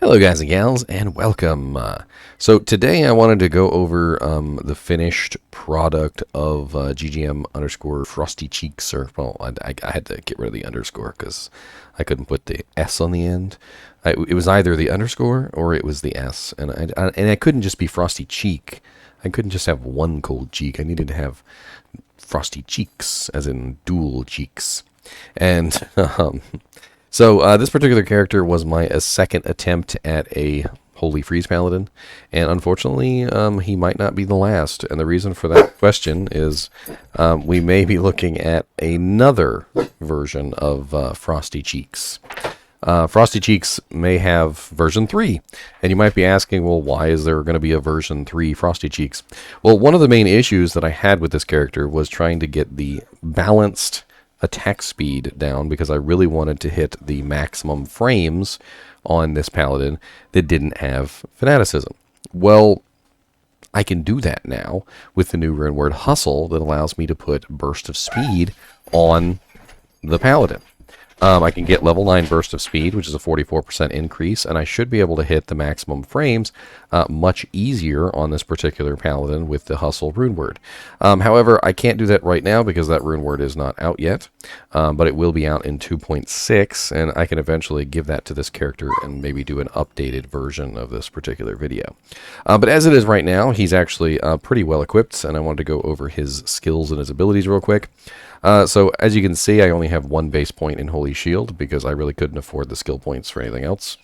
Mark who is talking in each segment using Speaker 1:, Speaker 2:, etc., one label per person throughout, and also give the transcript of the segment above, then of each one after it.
Speaker 1: Hello guys and gals, and welcome. So today I wanted to go over the finished product of GGM underscore Frosty Cheeks, or, well, I had to get rid of the underscore because I couldn't put the S on the end. It was either the underscore or it was the S, and I couldn't just be Frosty Cheek. I couldn't just have one cold cheek. I needed to have Frosty Cheeks, as in dual cheeks. And So this particular character was my second attempt at a Holy Freeze Paladin, and unfortunately he might not be the last. And the reason for that question is we may be looking at another version of Frosty Cheeks. Frosty Cheeks may have version 3, and you might be asking, well, why is there going to be a version 3 Frosty Cheeks? Well, one of the main issues that I had with this character was trying to get the balanced attack speed down, because I really wanted to hit the maximum frames on this paladin that didn't have fanaticism. Well, I can do that now with the new rune word Hustle that allows me to put burst of speed on the paladin. I can get level 9 burst of speed, which is a 44% increase, and I should be able to hit the maximum frames much easier on this particular paladin with the Hustle rune word. However, I can't do that right now because that rune word is not out yet, but it will be out in 2.6, and I can eventually give that to this character and maybe do an updated version of this particular video. But as it is right now, he's actually pretty well equipped, and I wanted to go over his skills and his abilities real quick. So as you can see, I only have one base point in Holy Shield because I really couldn't afford the skill points for anything else.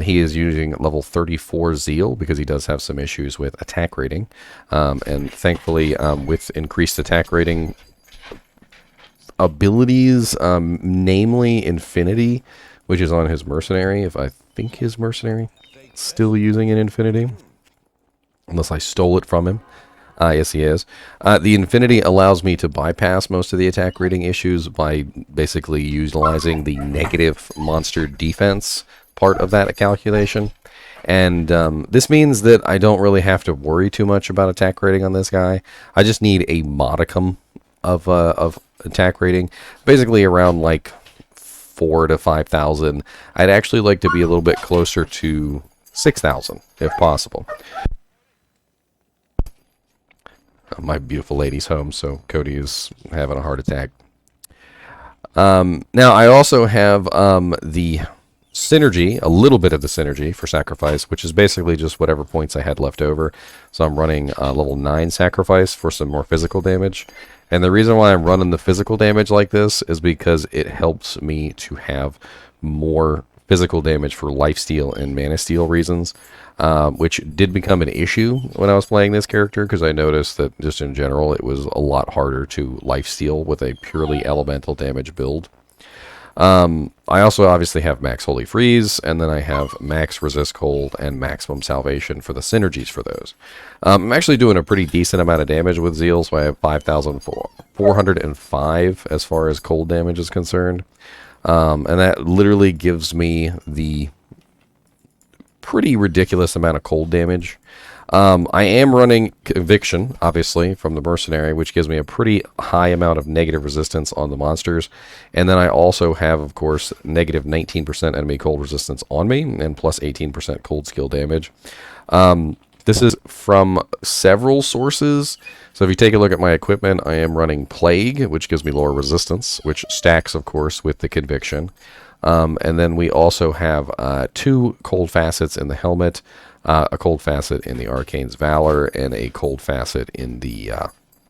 Speaker 1: He is using level 34 Zeal because he does have some issues with attack rating. And thankfully, with increased attack rating abilities, namely Infinity, which is on his Mercenary, if I think his Mercenary is still using an Infinity, unless I stole it from him. Yes, he is. The Infinity allows me to bypass most of the attack rating issues by basically utilizing the negative monster defense part of that calculation. And this means that I don't really have to worry too much about attack rating on this guy. I just need a modicum of attack rating, basically around like 4,000 to 5,000. I'd actually like to be a little bit closer to 6,000 if possible. My beautiful lady's home, so Cody is having a heart attack. Now, I also have the synergy, a little bit of the synergy for sacrifice, which is basically just whatever points I had left over. So I'm running level 9 sacrifice for some more physical damage. And the reason why I'm running the physical damage like this is because it helps me to have more physical damage for lifesteal and mana steal reasons, which did become an issue when I was playing this character, because I noticed that just in general it was a lot harder to lifesteal with a purely elemental damage build. I also obviously have max Holy Freeze, and then I have max Resist Cold and maximum Salvation for the synergies for those. I'm actually doing a pretty decent amount of damage with Zeal, so I have 5,405 as far as cold damage is concerned. And that literally gives me the pretty ridiculous amount of cold damage. I am running Conviction, obviously, from the Mercenary, which gives me a pretty high amount of negative resistance on the monsters. And then I also have, of course, negative 19% enemy cold resistance on me, and plus 18% cold skill damage. This is from several sources. So if you take a look at my equipment, I am running Plague, which gives me lower resistance, which stacks, of course, with the Conviction. And then we also have 2 cold facets in the helmet, a cold facet in the Arcane's Valor, and a cold facet in the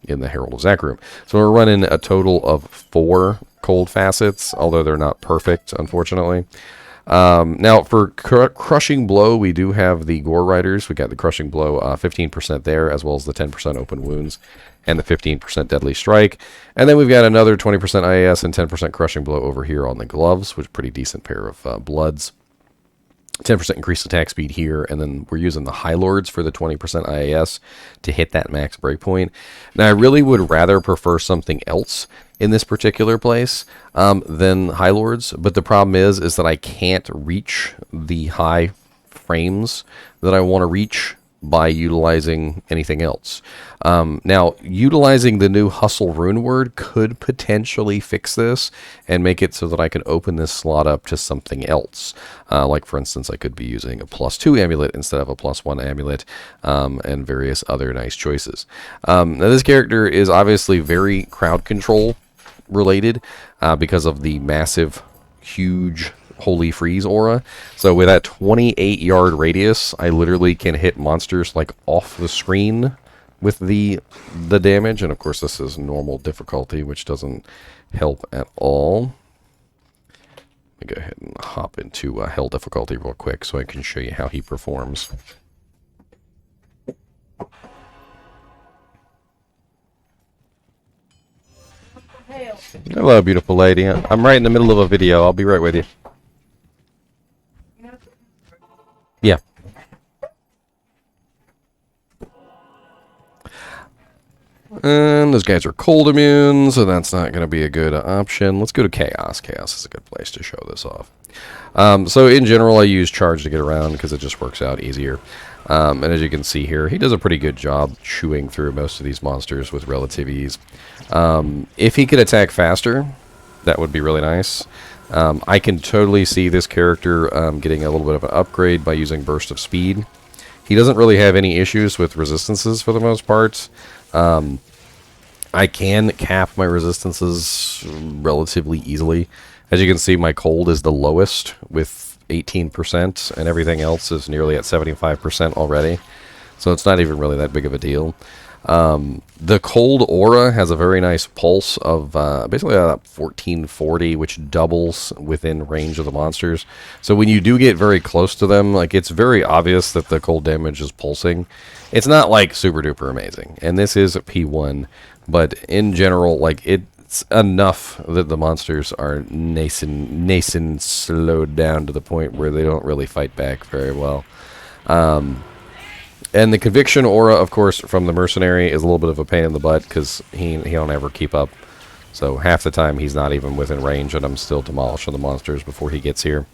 Speaker 1: Herald of Zakarum. So we're running a total of 4 cold facets, although they're not perfect, unfortunately. Now, for Crushing Blow, we do have the Gore Riders. We got the Crushing Blow 15% there, as well as the 10% Open Wounds and the 15% Deadly Strike. And then we've got another 20% IAS and 10% Crushing Blow over here on the Gloves, which is a pretty decent pair of Bloods. 10% increased attack speed here, and then we're using the High Lords for the 20% IAS to hit that max breakpoint. Now, I really would rather prefer something else in this particular place than High Lords, but the problem is that I can't reach the high frames that I want to reach by utilizing anything else. Now, utilizing the new Hustle Rune Word could potentially fix this and make it so that I can open this slot up to something else. Like, for instance, I could be using a +2 amulet instead of a +1 amulet, and various other nice choices. Now, this character is obviously very crowd control related because of the massive, huge Holy Freeze aura. So with that 28-yard radius, I literally can hit monsters like off the screen with the damage. And of course, this is normal difficulty, which doesn't help at all. Let me go ahead and hop into hell difficulty real quick so I can show you how he performs. Hello, beautiful lady. I'm right in the middle of a video. I'll be right with you. Yeah. And those guys are cold immune, so that's not going to be a good option. Let's go to Chaos. Chaos is a good place to show this off. So in general, I use Charge to get around because it just works out easier. And as you can see here, he does a pretty good job chewing through most of these monsters with relative ease. If he could attack faster, that would be really nice. I can totally see this character getting a little bit of an upgrade by using Burst of Speed. He doesn't really have any issues with resistances for the most part. I can cap my resistances relatively easily. As you can see, my cold is the lowest with 18%, and everything else is nearly at 75% already. So it's not even really that big of a deal. The cold aura has a very nice pulse of basically 1440, which doubles within range of the monsters. So when you do get very close to them, like, it's very obvious that the cold damage is pulsing. It's not like super duper amazing, and this is a P1, but in general, like, it's enough that the monsters are nascent slowed down to the point where they don't really fight back very well. And the Conviction aura, of course, from the Mercenary is a little bit of a pain in the butt because he don't ever keep up. So half the time he's not even within range, and I'm still demolishing the monsters before he gets here.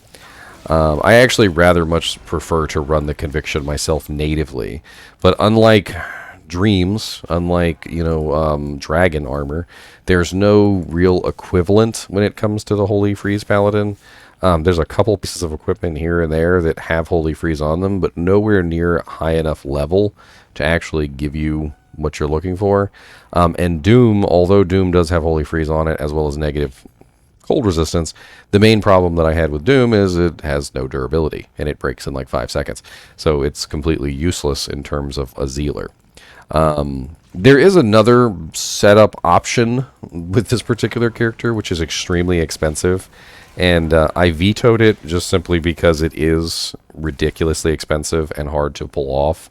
Speaker 1: I actually rather much prefer to run the Conviction myself natively. But unlike Dreams, unlike, Dragon Armor, there's no real equivalent when it comes to the Holy Freeze Paladin. There's a couple pieces of equipment here and there that have Holy Freeze on them, but nowhere near high enough level to actually give you what you're looking for. And Doom, although Doom does have Holy Freeze on it, as well as negative cold resistance, the main problem that I had with Doom is it has no durability, and it breaks in like 5 seconds. So it's completely useless in terms of a Zealer. There is another setup option with this particular character, which is extremely expensive. And I vetoed it just simply because it is ridiculously expensive and hard to pull off,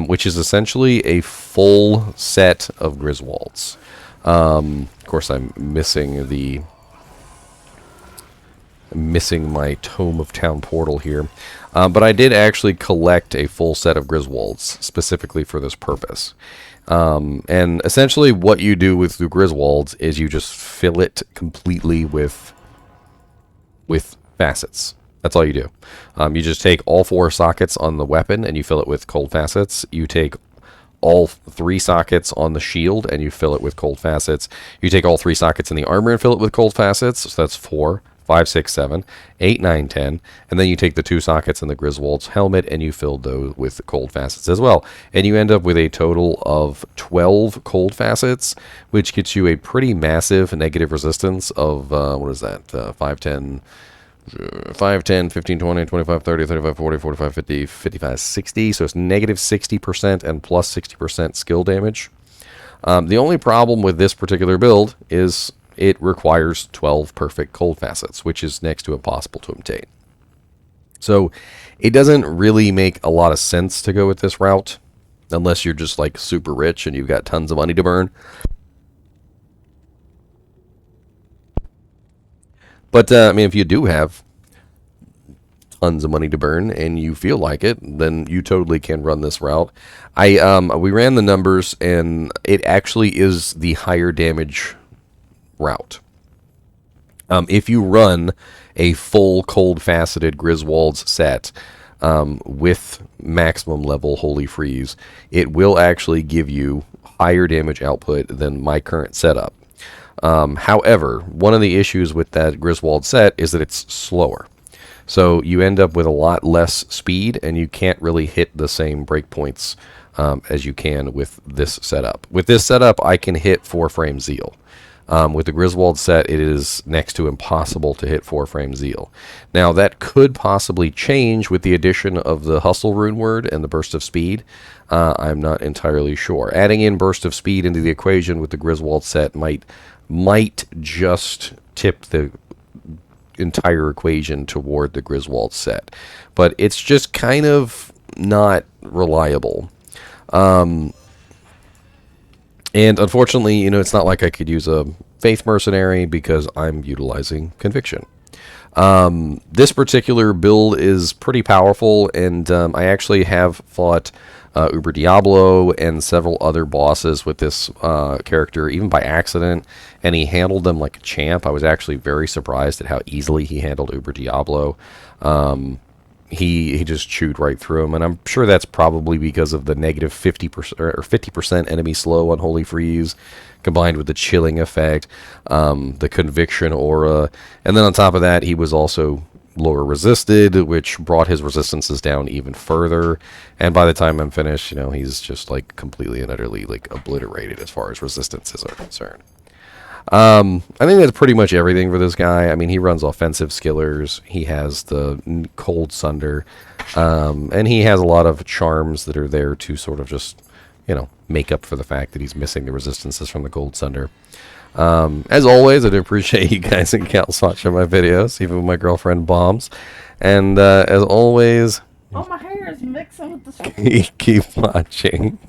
Speaker 1: which is essentially a full set of Griswolds. Of course, I'm missing my Tome of Town portal here, but I did actually collect a full set of Griswolds specifically for this purpose. And essentially what you do with the Griswolds is you just fill it completely with facets. That's all you do. You just take all 4 sockets on the weapon and you fill it with cold facets. You take all 3 sockets on the shield and you fill it with cold facets. You take all 3 sockets in the armor and fill it with cold facets. So that's 4, 5, 6, 7, 8, 9, 10. And then you take the 2 sockets in the Griswold's helmet and you fill those with cold facets as well. And you end up with a total of 12 cold facets, which gets you a pretty massive negative resistance of, 5, 10, 15, 20, 25, 30, 35, 40, 45, 50, 55, 60. So it's negative 60% and plus 60% skill damage. The only problem with this particular build is it requires 12 perfect cold facets, which is next to impossible to obtain. So it doesn't really make a lot of sense to go with this route unless you're just like super rich and you've got tons of money to burn. But I mean, if you do have tons of money to burn and you feel like it, then you totally can run this route. We ran the numbers and it actually is the higher damage route. If you run a full cold faceted Griswold's set, with maximum level Holy Freeze, it will actually give you higher damage output than my current setup. However, one of the issues with that Griswold set is that it's slower. So you end up with a lot less speed, and you can't really hit the same breakpoints as you can with this setup. With this setup, I can hit 4-frame Zeal. With the Griswold set, it is next to impossible to hit 4-frame Zeal. Now, that could possibly change with the addition of the Hustle rune word and the Burst of Speed. I'm not entirely sure. Adding in Burst of Speed into the equation with the Griswold set might just tip the entire equation toward the Griswold set. But it's just kind of not reliable. And unfortunately, it's not like I could use a Faith Mercenary because I'm utilizing Conviction. This particular build is pretty powerful, and I actually have fought Uber Diablo and several other bosses with this character, even by accident, and he handled them like a champ. I was actually very surprised at how easily he handled Uber Diablo. He just chewed right through him, and I'm sure that's probably because of the negative 50% or 50% enemy slow on Holy Freeze, combined with the chilling effect, the Conviction aura, and then on top of that, he was also lower resisted, which brought his resistances down even further. And by the time I'm finished, he's just like completely and utterly like obliterated as far as resistances are concerned. I think that's pretty much everything for this guy. I mean, he runs offensive skillers. He has the Cold Sunder, and he has a lot of charms that are there to sort of just, make up for the fact that he's missing the resistances from the Cold Sunder. As always, I do appreciate you guys and gals watching my videos, even with my girlfriend bombs. And as always,
Speaker 2: oh, my hair is mixing with the
Speaker 1: keep watching.